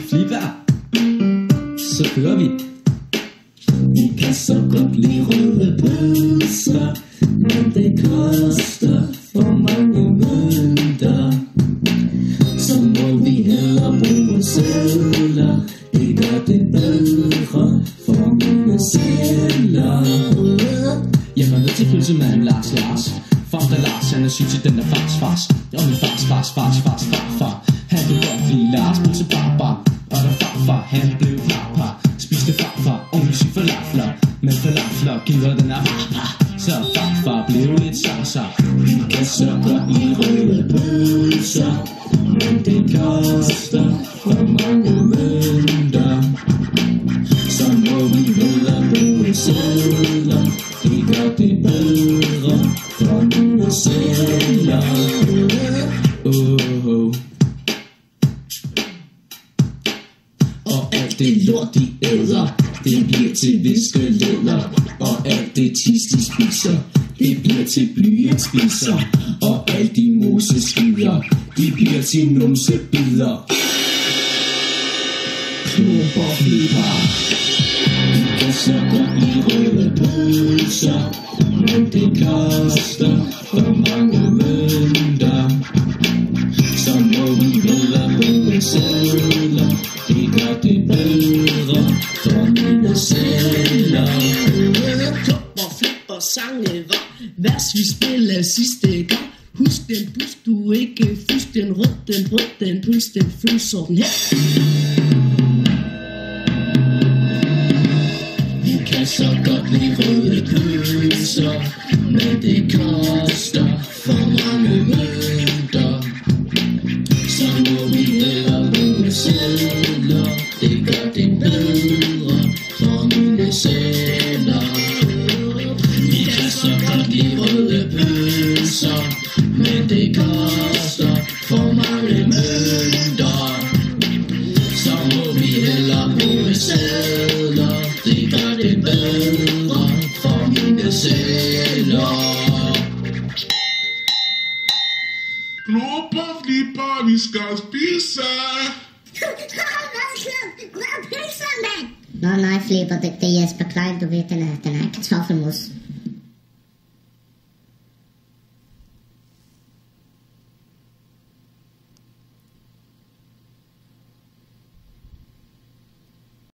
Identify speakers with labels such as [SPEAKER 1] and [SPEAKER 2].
[SPEAKER 1] Flipper, så kører vi. Vi kan så godt lide røde pølser, men det koster for mange mønter. Så må vi hellere bruge sedler, det gør det bedre for mine sedler. Jeg var nødt til pølsemanden Lars. Far Lars, han er syg til den der fars. Og min far. Han kunne godt lide Lars, pølse barbar. Og der farfar, han blev farfar. Spiste farfar, ordentlig syg falafler. Men falafler giver den her så farfar blev lidt sar. Vi kan så godt lide røde pølser, men det koster for mange mønter. Så må vi hellere bruge sedler, det gør det bedre for mine sedler. Og alt det lort de æder, det bliver til viskelæder. Og alt det tis de spiser, det bliver til blyantspidser. Og alt de moseskider, de bliver til numsebider. Klub og flipper, vi kan så godt lide røde pølser, men det koster for mange mønter. Så må vi hellere bruge sedler, det gør det bedre for mine sedler.
[SPEAKER 2] Klub og flipper sange var vers vi spillede sidste gang. Husk den bus, du ikke fusk den rød, den pøls, den føles sådan her.
[SPEAKER 1] Vi kan så godt lide røde pølser, men det koster for mange mønter. Så må vi hellere bruge sedler, det gør det bedre for mine sedler. Vi kan så godt lide røde pølser, men det koster for mange mønter. Så må vi hellere bruge sedler, det gør det bedre for mine sedler.
[SPEAKER 3] Klub og flipper, vi skal spise.
[SPEAKER 4] Nej, Flipper, det er Jesper Klein, du ved, den er kartoffelmos.